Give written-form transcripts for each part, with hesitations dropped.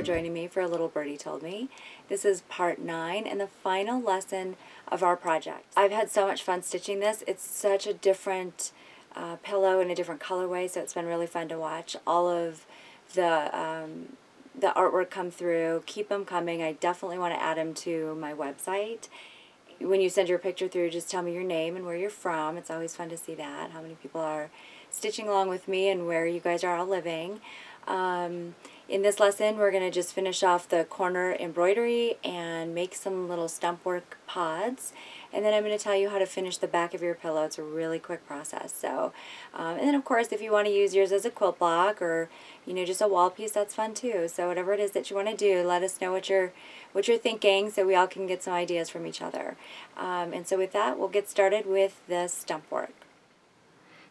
for joining me for A Little Birdie Told Me. This is part 9 and the final lesson of our project. I've had so much fun stitching this. It's such a different pillow in a different colorway, so it's been really fun to watch all of the artwork come through. Keep them coming. I definitely want to add them to my website. When you send your picture through, just tell me your name and where you're from. It's always fun to see that, how many people are stitching along with me and where you guys are all living. In this lesson, we're going to just finish off the corner embroidery and make some little stump work pods. And then I'm going to tell you how to finish the back of your pillow. It's a really quick process. So, and then of course, if you want to use yours as a quilt block or, you know, just a wall piece, that's fun too. So whatever it is that you want to do, let us know what you're thinking so we all can get some ideas from each other. And so with that, we'll get started with the stump work.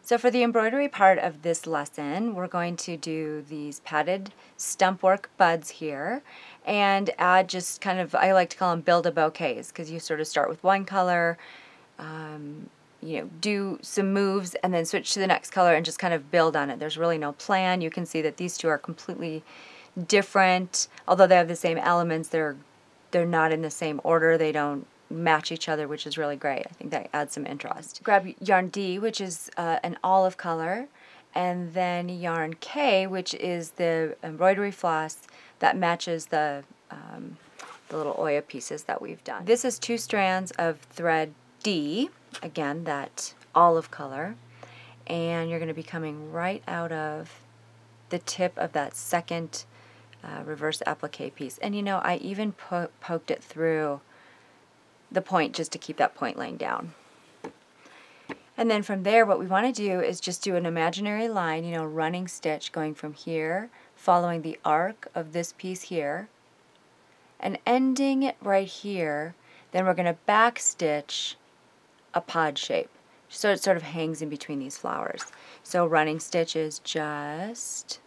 So for the embroidery part of this lesson, we're going to do these padded stump work buds here and add just kind of, I like to call them build-a-bouquets, because you sort of start with one color, you know, do some moves and then switch to the next color and just kind of build on it. There's really no plan. You can see that these two are completely different. Although they have the same elements, they're not in the same order. They don't match each other, which is really great. I think that adds some interest. Grab yarn D, which is an olive color, and then yarn K, which is the embroidery floss that matches the little Oya pieces that we've done. This is 2 strands of thread D, again that olive color, and you're going to be coming right out of the tip of that second reverse applique piece. And you know, I even poked it through the point just to keep that point laying down. And then from there, what we want to do is just do an imaginary line, you know, running stitch going from here, following the arc of this piece here, and ending it right here. Then we're going to back stitch a pod shape, so it sort of hangs in between these flowers. So running stitch is just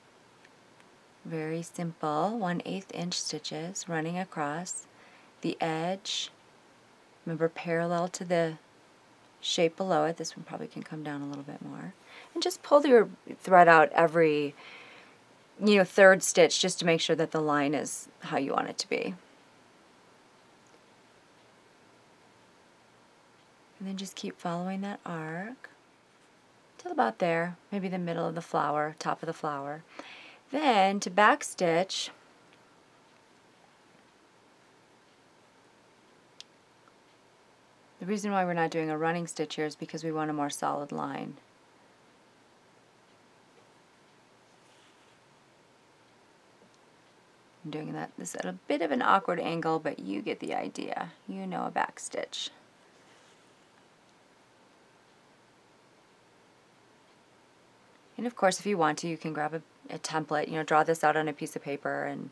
very simple 1/8 inch stitches running across the edge. Remember, parallel to the shape below it. This one probably can come down a little bit more. And just pull your thread out every, you know, 3rd stitch just to make sure that the line is how you want it to be. And then just keep following that arc till about there, maybe the middle of the flower, top of the flower. Then to back stitch, the reason why we're not doing a running stitch here is because we want a more solid line. I'm doing this at a bit of an awkward angle, but you get the idea. You know a back stitch. And of course, if you want to, you can grab a template, you know, draw this out on a piece of paper and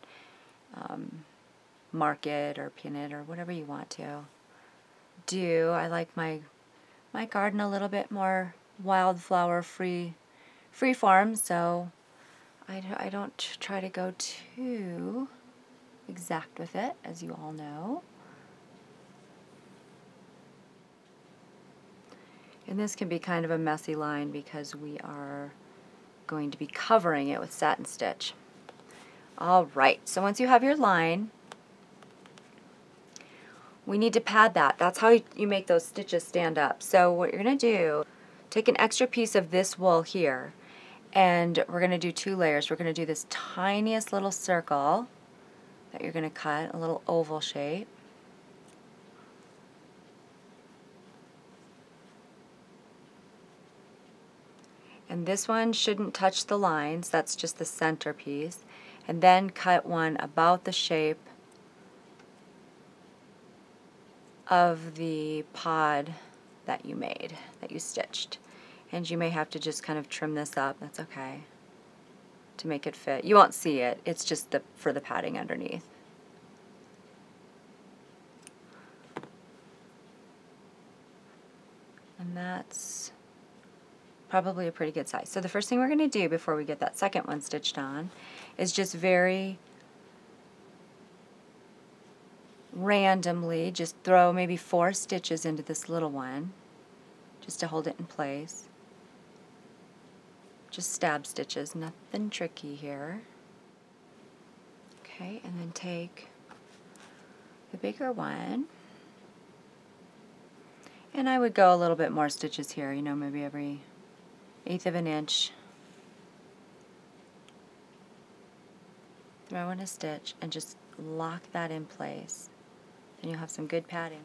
mark it or pin it or whatever you want to do. I like my garden a little bit more wildflower free form, so I don't try to go too exact with it, as you all know. And this can be kind of a messy line because we are going to be covering it with satin stitch. All right, so once you have your line, we need to pad that. That's how you make those stitches stand up. So what you're going to do, take an extra piece of this wool here, and we're going to do 2 layers. We're going to do this tiniest little circle that you're going to cut, a little oval shape. And this one shouldn't touch the lines. That's just the center piece. And then cut one about the shape of the pod that you made, that you stitched. And you may have to just kind of trim this up, that's okay, to make it fit. You won't see it, it's just for the padding underneath. And that's probably a pretty good size. So the first thing we're going to do before we get that second one stitched on is just very randomly just throw maybe 4 stitches into this little one just to hold it in place. Just stab stitches, nothing tricky here. Okay, and then take the bigger one, and I would go a little bit more stitches here, you know, maybe every 1/8 of an inch. Throw in a stitch and just lock that in place. And you'll have some good padding.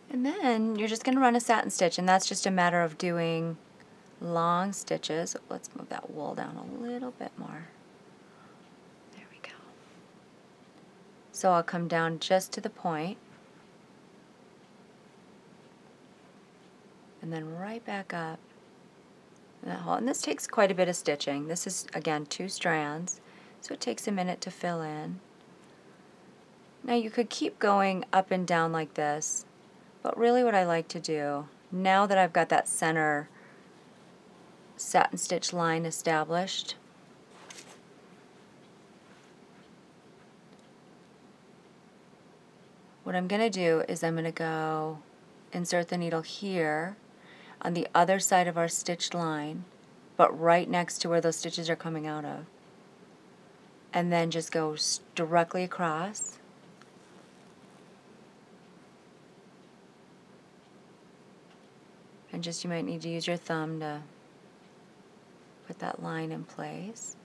And then you're just going to run a satin stitch, and that's just a matter of doing long stitches. Let's move that wool down a little bit more. There we go. So I'll come down just to the point, and then right back up in that hole. And this takes quite a bit of stitching. This is, again, 2 strands, so it takes a minute to fill in. Now you could keep going up and down like this, but really what I like to do, now that I've got that center satin stitch line established, what I'm going to do is I'm going to go insert the needle here on the other side of our stitched line, but right next to where those stitches are coming out of, and then just go directly across. And just, you might need to use your thumb to put that line in place.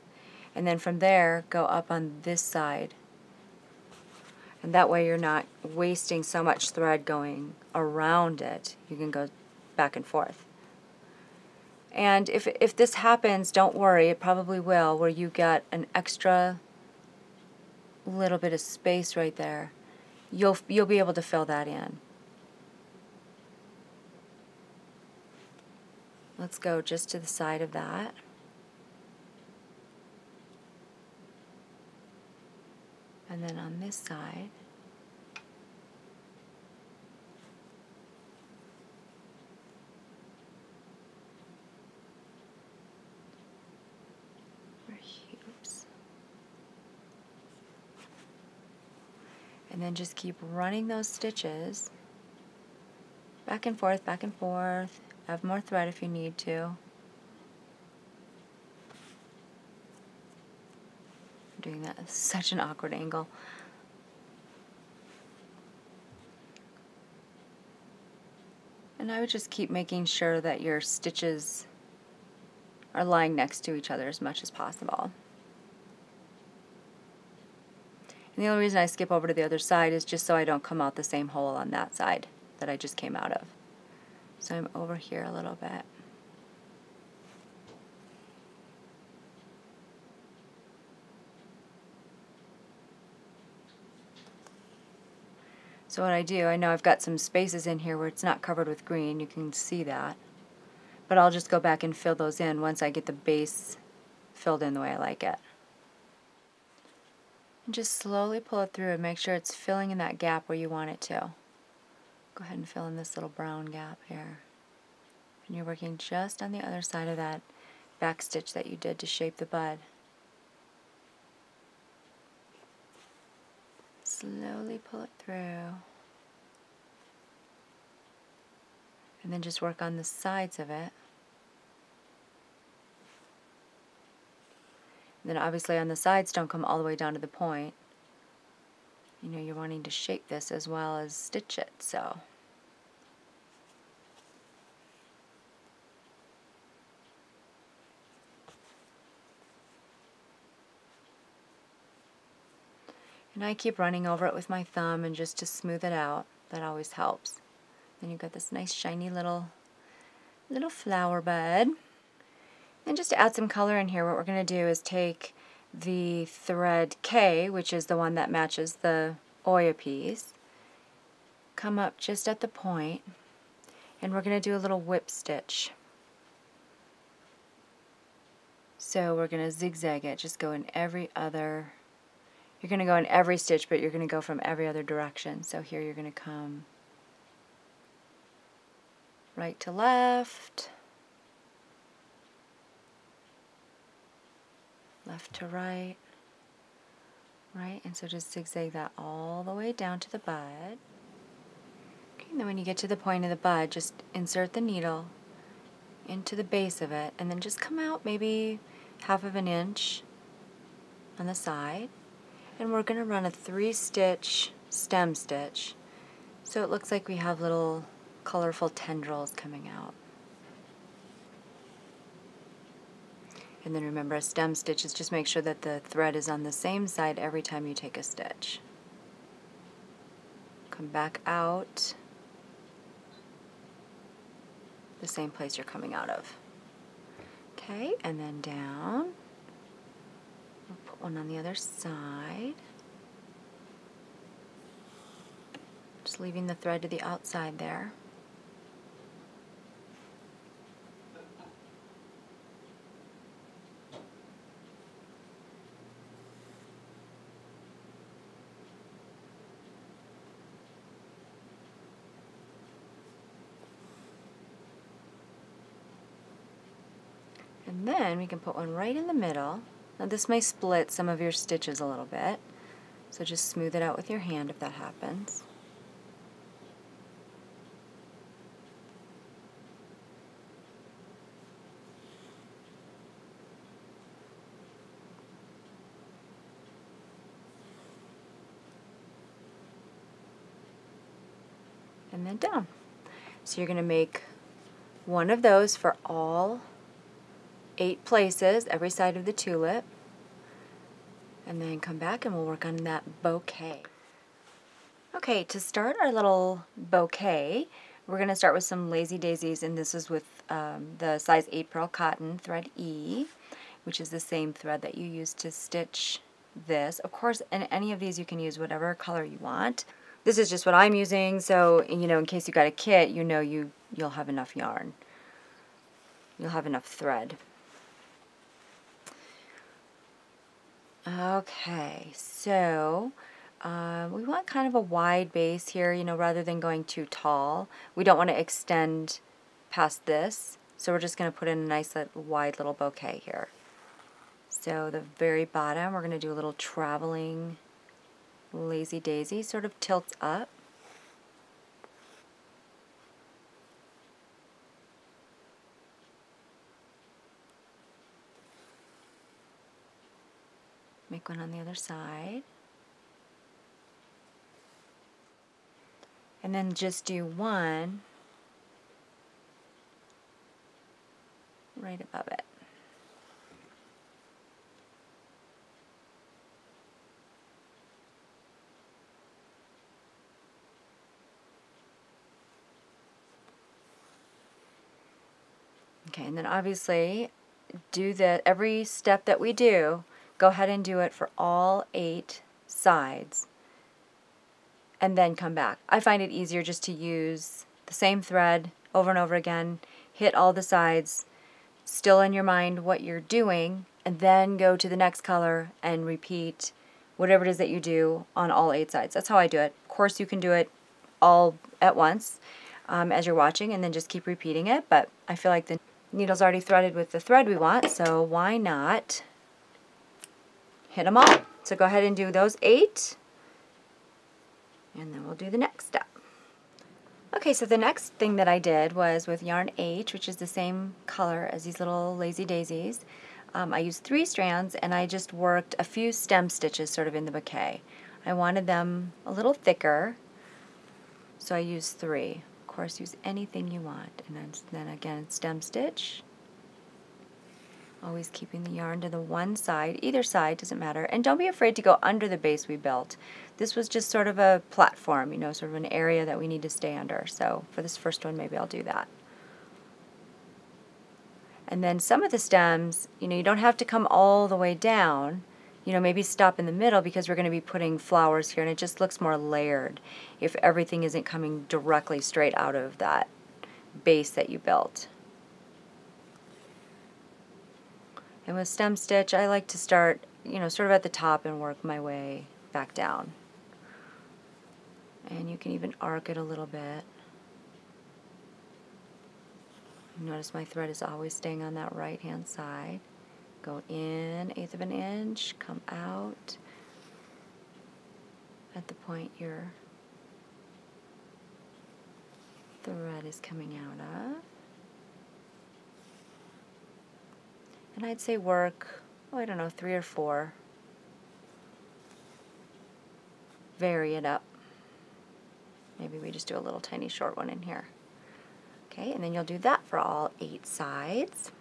And then from there, go up on this side. And that way you're not wasting so much thread going around it. You can go back and forth. And if this happens, don't worry, it probably will, where you get an extra little bit of space right there. You'll be able to fill that in. Let's go just to the side of that. And then on this side, oops. And then just keep running those stitches back and forth, back and forth. Have more thread if you need to. I'm doing that at such an awkward angle. And I would just keep making sure that your stitches are lying next to each other as much as possible. And the only reason I skip over to the other side is just so I don't come out the same hole on that side that I just came out of. So I'm over here a little bit. So what I do, I know I've got some spaces in here where it's not covered with green, you can see that. But I'll just go back and fill those in once I get the base filled in the way I like it. And just slowly pull it through and make sure it's filling in that gap where you want it to. Go ahead and fill in this little brown gap here. And you're working just on the other side of that back stitch that you did to shape the bud. Slowly pull it through. And then just work on the sides of it. And then obviously on the sides, don't come all the way down to the point. You know, you're wanting to shape this as well as stitch it, so. And I keep running over it with my thumb and just to smooth it out. That always helps. Then you've got this nice shiny little flower bud. And just to add some color in here, what we're going to do is take the thread K, which is the one that matches the Oya piece, come up just at the point, and we're going to do a little whip stitch. So we're going to zigzag it, just go in every other, you're going to go in every stitch, but you're going to go from every other direction. So here you're going to come right to left, left to right, right, and so just zigzag that all the way down to the bud. Okay, and then when you get to the point of the bud, just insert the needle into the base of it, and then just come out maybe 1/2 of an inch on the side, And we're going to run a 3-stitch stem stitch so it looks like we have little colorful tendrils coming out. And then remember, a stem stitch is just make sure that the thread is on the same side every time you take a stitch. Come back out the same place you're coming out of. Okay, and then down. We'll put one on the other side. Just leaving the thread to the outside there. And then we can put one right in the middle. Now this may split some of your stitches a little bit, so just smooth it out with your hand if that happens. And then down. So you're going to make one of those for all 8 places, every side of the tulip, and then come back and we'll work on that bouquet. Okay, to start our little bouquet, we're going to start with some lazy daisies, and this is with the size 8 pearl cotton, thread E, which is the same thread that you use to stitch this. Of course, in any of these you can use whatever color you want. This is just what I'm using, so in case you got a kit, you'll have enough yarn. You'll have enough thread. Okay, so we want kind of a wide base here, rather than going too tall. We don't want to extend past this, so we're just going to put in a nice wide little bouquet here. So the very bottom, we're going to do a little traveling lazy daisy, sort of tilts up. Make one on the other side. And then just do one right above it. Okay, and then obviously every step that we do, go ahead and do it for all 8 sides and then come back. I find it easier just to use the same thread over and over again, hit all the sides, still in your mind what you're doing, and then go to the next color and repeat whatever it is that you do on all 8 sides. That's how I do it. Of course, you can do it all at once as you're watching and then just keep repeating it, but I feel like the needle's already threaded with the thread we want, so why not hit them all? So go ahead and do those 8, and then we'll do the next step. Okay, so the next thing that I did was with yarn H, which is the same color as these little lazy daisies. I used 3 strands, and I just worked a few stem stitches sort of in the bouquet. I wanted them a little thicker, so I used 3. Of course, use anything you want. And then again, stem stitch. Always keeping the yarn to the one side. Either side, doesn't matter. And don't be afraid to go under the base we built. This was just sort of a platform, sort of an area that we need to stay under. So for this first one, maybe I'll do that. And then some of the stems, you don't have to come all the way down. Maybe stop in the middle because we're going to be putting flowers here, and it just looks more layered if everything isn't coming directly straight out of that base that you built. And with stem stitch, I like to start, sort of at the top and work my way back down. And you can even arc it a little bit. Notice my thread is always staying on that right-hand side. Go in 1/8 of an inch, come out at the point your thread is coming out of. And I'd say work, 3 or 4 vary it up. Maybe we just do a little tiny short one in here. Okay, and then you'll do that for all 8 sides.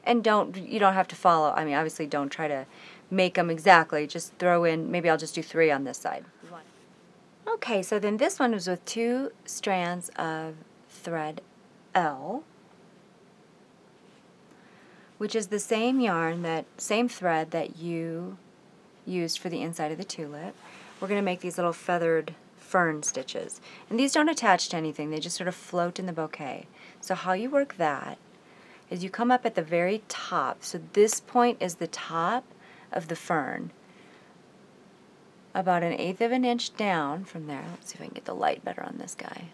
And you don't have to follow, I mean, obviously don't try to make them exactly, just throw in, maybe I'll just do 3 on this side. Okay, so then this one was with 2 strands of thread L, which is the same same thread that you used for the inside of the tulip. We're going to make these little feathered fern stitches. And these don't attach to anything, they just sort of float in the bouquet. So how you work that is you come up at the very top. So this point is the top of the fern. About 1/8 of an inch down from there. Let's see if I can get the light better on this guy.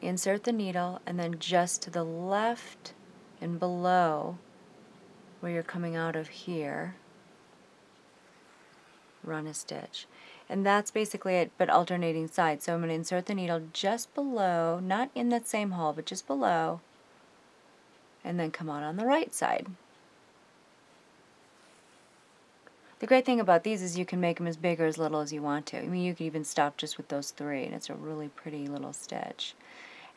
Insert the needle, and then just to the left and below where you're coming out of here, run a stitch. And that's basically it, but alternating sides. So I'm going to insert the needle just below, not in that same hole, but just below, and then come out on the right side. The great thing about these is you can make them as big or as little as you want to. I mean, you can even stop just with those 3, and it's a really pretty little stitch.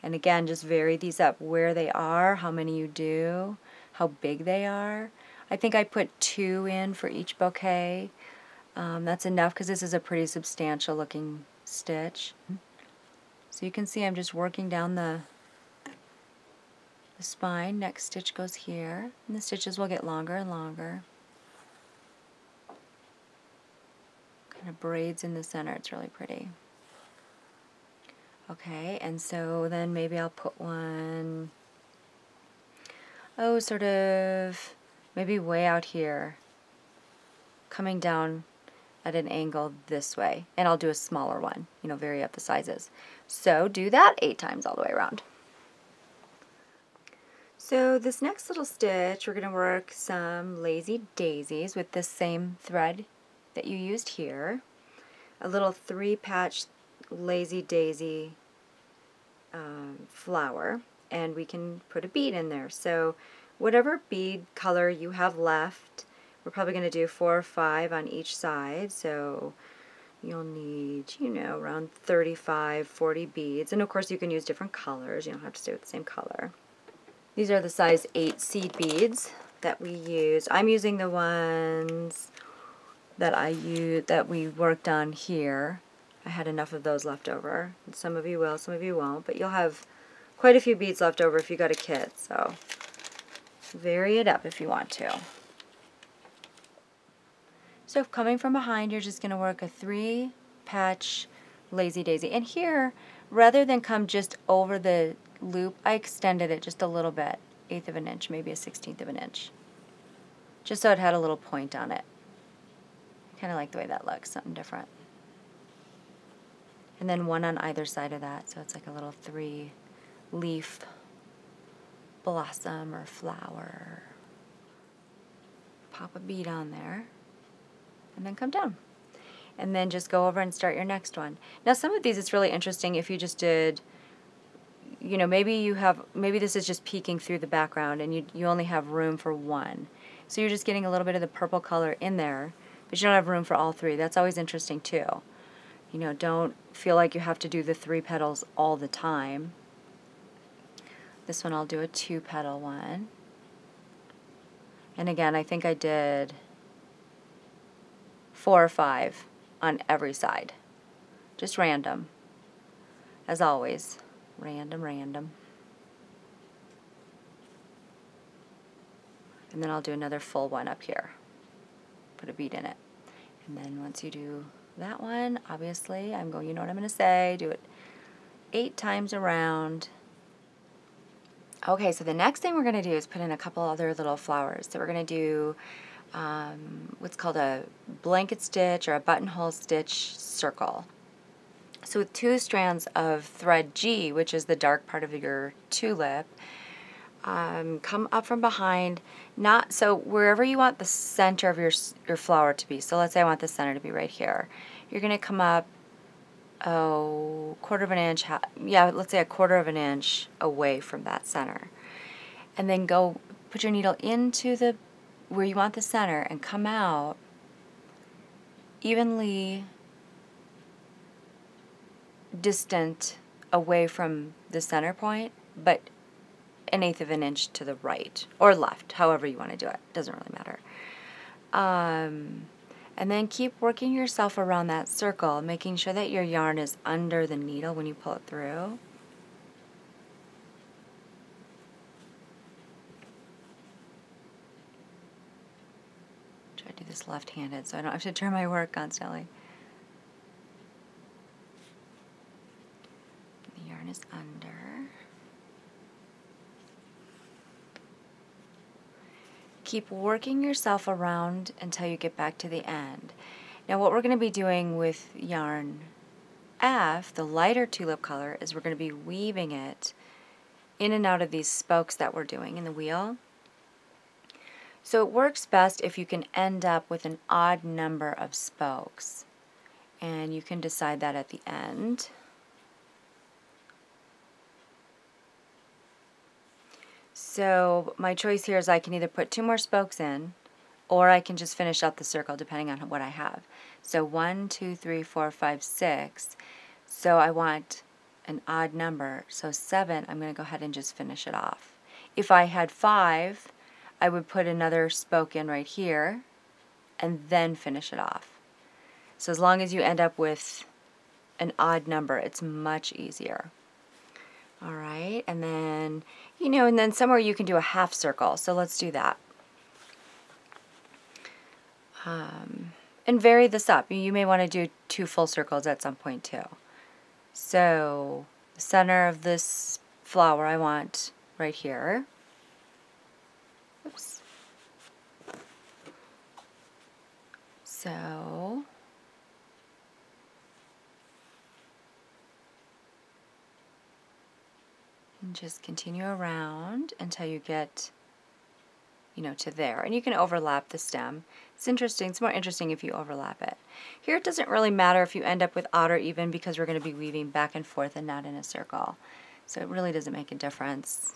And again, just vary these up where they are, how many you do, how big they are. I think I put 2 in for each bouquet. That's enough because this is a pretty substantial looking stitch. So you can see I'm just working down the spine. Next stitch goes here, and the stitches will get longer and longer. Kind of braids in the center. It's really pretty. Okay, and so then maybe I'll put one, sort of maybe way out here, coming down at an angle this way, and I'll do a smaller one, vary up the sizes. So do that 8 times all the way around. So this next little stitch, we're going to work some lazy daisies with this same thread that you used here. A little 3-patch lazy daisy flower, and we can put a bead in there. So whatever bead color you have left, we're probably going to do 4 or 5 on each side, so you'll need, around 35, 40 beads. And of course you can use different colors, you don't have to stay with the same color. These are the size 8 seed beads that we use. I'm using the ones that we worked on here. I had enough of those left over. And some of you will, some of you won't, but you'll have quite a few beads left over if you got a kit, so vary it up if you want to. So coming from behind, you're just going to work a 3-patch lazy daisy. And here, rather than come just over the loop, I extended it just a little bit, 1/8 of an inch, maybe a 1/16 of an inch, just so it had a little point on it. Kind of like the way that looks, something different. And then one on either side of that, so it's like a little 3-leaf blossom or flower. Pop a bead on there, and then come down. And then just go over and start your next one. Now some of these, it's really interesting if you just did, maybe this is just peeking through the background and you only have room for 1. So you're just getting a little bit of the purple color in there, but you don't have room for all 3. That's always interesting too. Don't feel like you have to do the 3 petals all the time. This one I'll do a 2-petal one. And again, I think I did 4 or 5 on every side. Just random. As always. Random. And then I'll do another full one up here. Put a bead in it. And then once you do that one, obviously, you know what I'm going to say, do it 8 times around. Okay, so the next thing we're going to do is put in a couple other little flowers. So we're going to do what's called a blanket stitch or a buttonhole stitch circle. So with 2 strands of thread G, which is the dark part of your tulip, come up from behind, so wherever you want the center of your flower to be. So let's say I want the center to be right here. You're going to come up, 1/4 of an inch, let's say 1/4 of an inch away from that center. And then go put your needle into where you want the center and come out evenly distant away from the center point, but 1/8 of an inch to the right or left, however you want to do it. Doesn't really matter. And then keep working yourself around that circle, making sure that your yarn is under the needle when you pull it through. Try to do this left-handed so I don't have to turn my work constantly. The yarn is under. Keep working yourself around until you get back to the end. Now what we're going to be doing with yarn F, the lighter tulip color, is we're going to be weaving it in and out of these spokes that we're doing in the wheel. So it works best if you can end up with an odd number of spokes. And you can decide that at the end. So my choice here is I can either put 2 more spokes in, or I can just finish out the circle depending on what I have. So 1, 2, 3, 4, 5, 6. So I want an odd number. So 7, I'm going to go ahead and just finish it off. If I had 5, I would put another spoke in right here and then finish it off. So as long as you end up with an odd number, it's much easier. All right, and then, and then somewhere you can do a half circle. So let's do that. And vary this up. You may want to do 2 full circles at some point too. So the center of this flower I want right here. Oops. So and just continue around until you get, to there. And you can overlap the stem. It's interesting. It's more interesting if you overlap it. Here it doesn't really matter if you end up with odd or even because we're going to be weaving back and forth and not in a circle. So it really doesn't make a difference.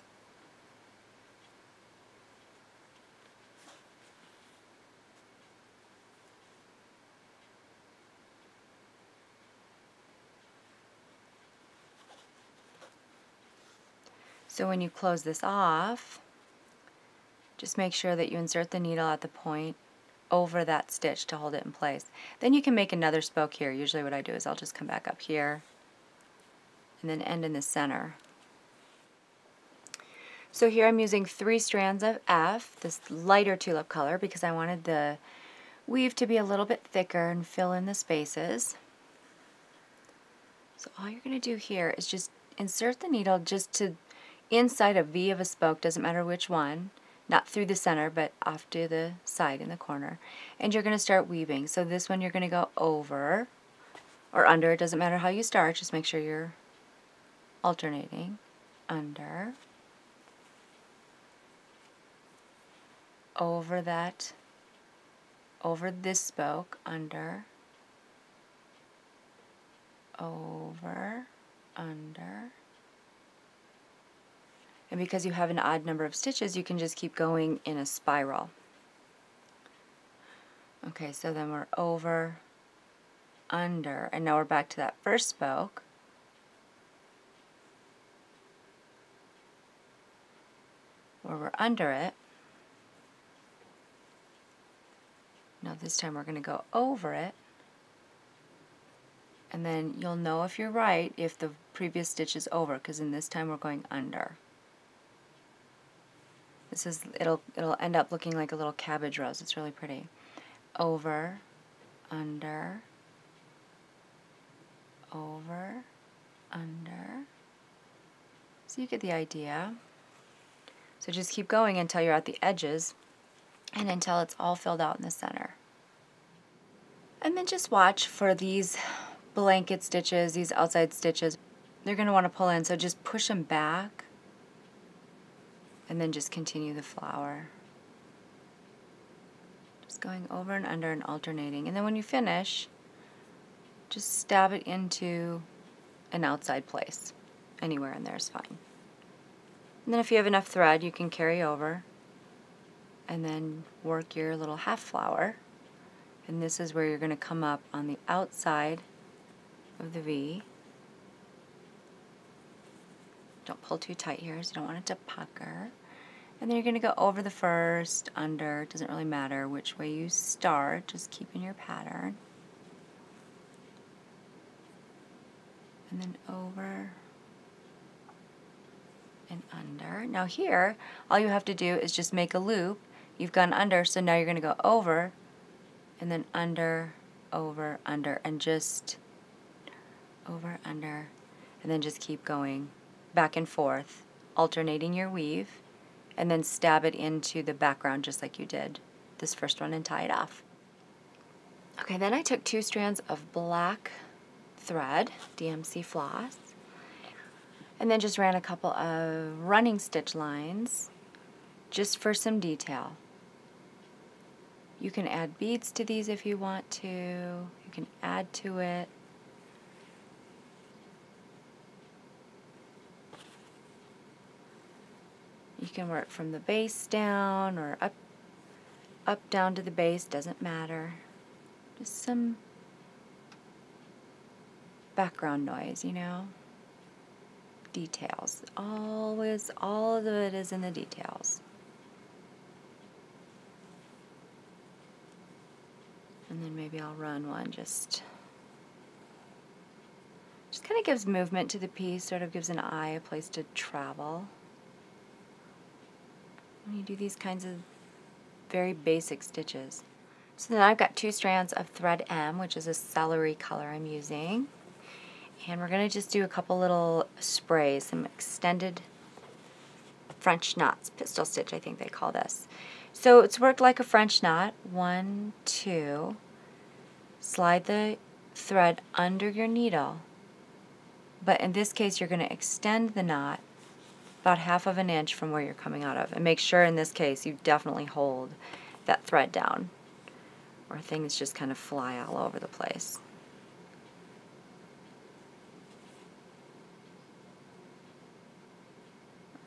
So when you close this off, just make sure that you insert the needle at the point over that stitch to hold it in place. Then you can make another spoke here. Usually what I do is I'll just come back up here and then end in the center. So here I'm using 3 strands of F, this lighter tulip color, because I wanted the weave to be a little bit thicker and fill in the spaces. So all you're going to do here is just insert the needle just to inside a V of a spoke, doesn't matter which one, not through the center, but off to the side in the corner. And you're going to start weaving. So this one you're going to go over or under. It doesn't matter how you start, just make sure you're alternating. Under, over that, over this spoke, under, over, under. And because you have an odd number of stitches, you can just keep going in a spiral. Okay, so then we're over, under, and now we're back to that first spoke. Where we're under it. Now this time we're going to go over it. And then you'll know if you're right if the previous stitch is over, because in this time we're going under. This is, it'll end up looking like a little cabbage rose. It's really pretty. Over, under, over, under. So you get the idea. So just keep going until you're at the edges and until it's all filled out in the center. And then just watch for these blanket stitches, these outside stitches. They're going to want to pull in, so just push them back. And then just continue the flower. Just going over and under and alternating. And then when you finish, just stab it into an outside place. Anywhere in there is fine. And then if you have enough thread, you can carry over and then work your little half flower. And this is where you're going to come up on the outside of the V. Don't pull too tight here, so you don't want it to pucker. And then you're going to go over the first, under. It doesn't really matter which way you start, just keep in your pattern. And then over and under. Now here, all you have to do is just make a loop. You've gone under, so now you're going to go over, and then under, over, under, and just over, under, and then just keep going back and forth, alternating your weave, and then stab it into the background just like you did this first one and tie it off. Okay, then I took 2 strands of black thread, DMC floss, and then just ran a couple of running stitch lines just for some detail. You can add beads to these if you want to. You can add to it. You can work from the base down or up down to the base, doesn't matter. Just some background noise, you know? Details. Always, all of it is in the details. And then maybe I'll run one just kind of gives movement to the piece, sort of gives an eye a place to travel. When you do these kinds of very basic stitches. So then I've got 2 strands of thread M, which is a celery color I'm using. And we're going to just do a couple little sprays, some extended French knots, pistol stitch I think they call this. So it's worked like a French knot. 1, 2, slide the thread under your needle. But in this case you're going to extend the knot about 1/2 inch from where you're coming out of. And make sure in this case you definitely hold that thread down, or things just kind of fly all over the place.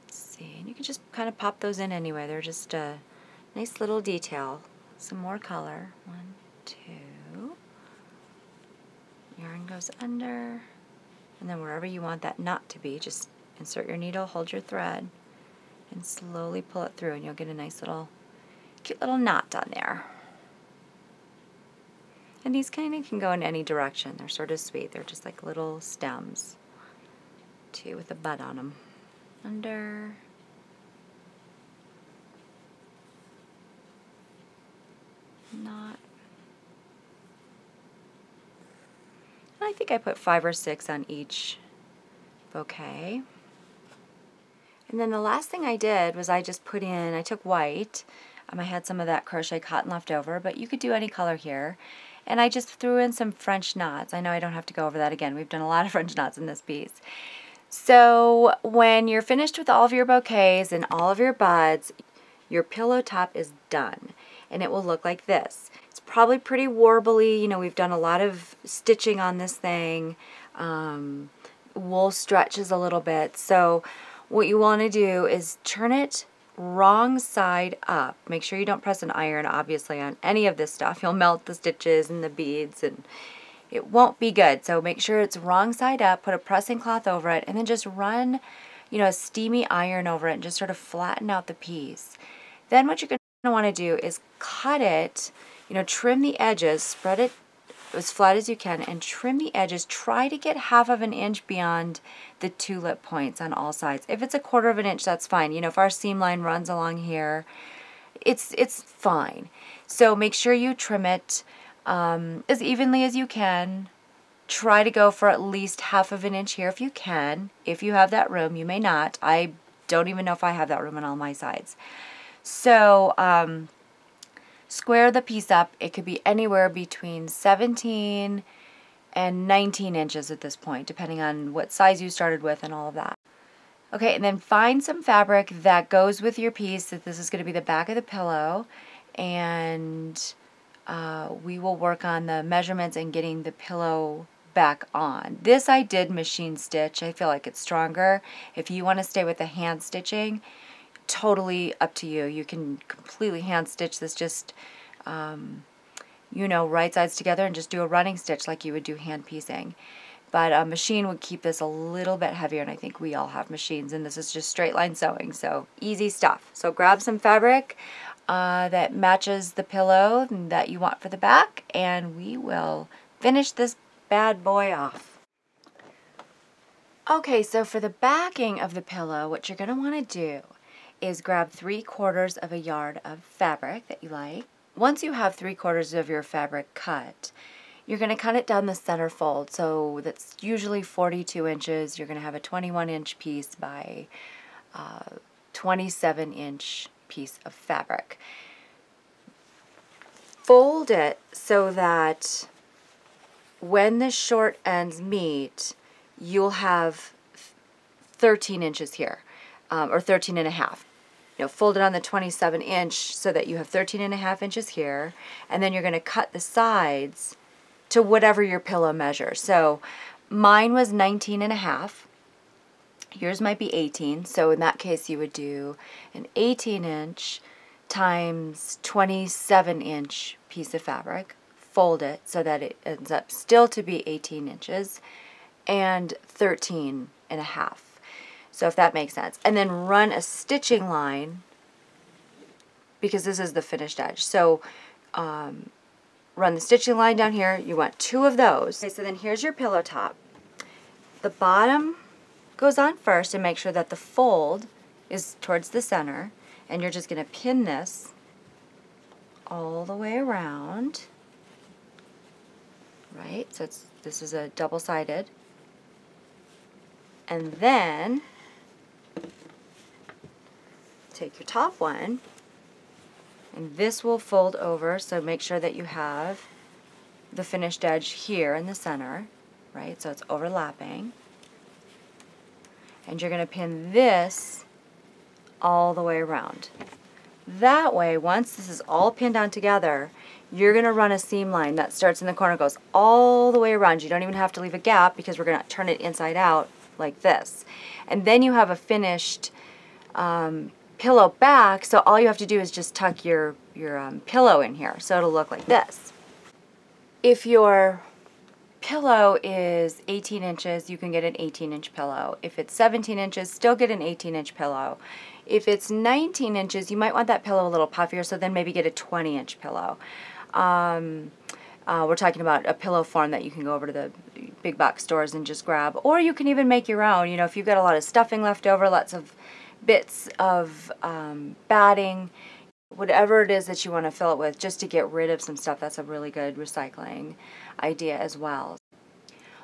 Let's see, and you can just kind of pop those in anyway. They're just a nice little detail. Some more color. 1, 2. Yarn goes under, and then wherever you want that knot to be, just insert your needle, hold your thread, and slowly pull it through, and you'll get a nice little, cute little knot on there. And these kind of can go in any direction. They're sort of sweet. They're just like little stems, too, with a bud on them. Under. Knot. And I think I put 5 or 6 on each bouquet. And then the last thing I did was I just put in, I took white, I had some of that crochet cotton left over, but you could do any color here, and I just threw in some French knots. I know I don't have to go over that again. We've done a lot of French knots in this piece. So when you're finished with all of your bouquets and all of your buds, your pillow top is done, and it will look like this. It's probably pretty warbly. You know, we've done a lot of stitching on this thing. Wool stretches a little bit, so what you want to do is turn it wrong side up. Make sure you don't press an iron, obviously, on any of this stuff. You'll melt the stitches and the beads, and it won't be good. So make sure it's wrong side up, put a pressing cloth over it, and then just run, you know, a steamy iron over it and just sort of flatten out the piece. Then what you're going to want to do is cut it, you know, trim the edges, spread it as flat as you can, and trim the edges. Try to get 1/2 inch beyond the tulip points on all sides. If it's 1/4 inch, that's fine. You know, if our seam line runs along here, it's fine. So make sure you trim it as evenly as you can. Try to go for at least 1/2 inch here if you can. If you have that room, you may not. I don't even know if I have that room on all my sides. So square the piece up. It could be anywhere between 17 and 19 inches at this point, depending on what size you started with and all of that. Okay, and then find some fabric that goes with your piece. That this is going to be the back of the pillow, and we will work on the measurements and getting the pillow back on. This I did machine stitch. I feel like it's stronger. If you want to stay with the hand stitching, totally up to you. You can completely hand stitch this. Just you know, right sides together and just do a running stitch like you would do hand piecing. But a machine would keep this a little bit heavier, and I think we all have machines, and this is just straight line sewing, so easy stuff. So grab some fabric that matches the pillow that you want for the back, and we will finish this bad boy off. Okay, so for the backing of the pillow, what you're going to want to do is grab 3/4 of a yard of fabric that you like. Once you have 3/4 of your fabric cut, you're going to cut it down the center fold. So that's usually 42 inches. You're going to have a 21-inch piece by 27-inch piece of fabric. Fold it so that when the short ends meet, you'll have 13 inches here, or 13 and a half. You know, fold it on the 27-inch so that you have 13 and a half inches here, and then you're going to cut the sides to whatever your pillow measures. So mine was 19 and a half. Yours might be 18. So in that case, you would do an 18-inch times 27-inch piece of fabric. Fold it so that it ends up still to be 18 inches and 13 and a half. So if that makes sense. And then run a stitching line, because this is the finished edge. So run the stitching line down here. You want 2 of those. Okay, so then here's your pillow top. The bottom goes on first, and make sure that the fold is towards the center, and you're just going to pin this all the way around, right? So this is a double-sided. And then take your top one, and this will fold over, so make sure that you have the finished edge here in the center, right? So it's overlapping. And you're going to pin this all the way around. That way, once this is all pinned down together, you're going to run a seam line that starts in the corner, goes all the way around. You don't even have to leave a gap, because we're going to turn it inside out like this. And then you have a finished pillow back, so all you have to do is just tuck your pillow in here, so it'll look like this. If your pillow is 18 inches, you can get an 18-inch pillow. If it's 17 inches, still get an 18-inch pillow. If it's 19 inches, you might want that pillow a little puffier, so then maybe get a 20-inch pillow. We're talking about a pillow form that you can go over to the big box stores and just grab, or you can even make your own. You know, if you've got a lot of stuffing left over, lots of bits of batting, whatever it is that you want to fill it with, just to get rid of some stuff. That's a really good recycling idea as well.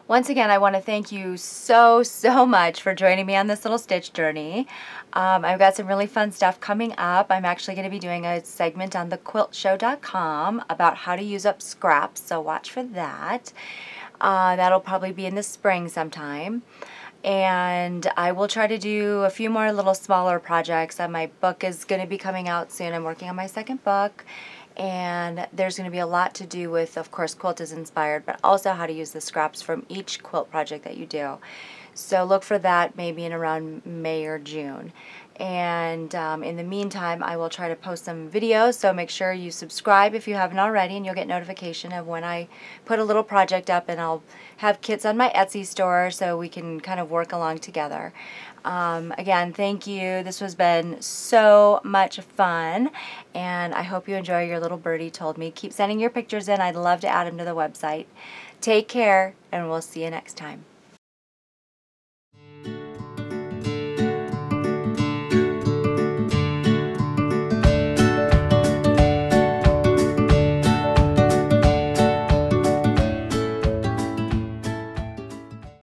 Once again, I want to thank you so much for joining me on this little stitch journey. I've got some really fun stuff coming up. I'm actually going to be doing a segment on thequiltshow.com about how to use up scraps, so watch for that. That'll probably be in the spring sometime. And I will try to do a few more little smaller projects. My book is going to be coming out soon. I'm working on my second book, and there's going to be a lot to do with, of course, Quilt is Inspired, but also how to use the scraps from each quilt project that you do. So look for that maybe in around May or June. And in the meantime, I will try to post some videos, so make sure you subscribe if you haven't already, and you'll get notification of when I put a little project up, and I'll have kits on my Etsy store so we can kind of work along together. Again, thank you. This has been so much fun, and I hope you enjoy your little birdie told me. Keep sending your pictures in. I'd love to add them to the website. Take care, and we'll see you next time.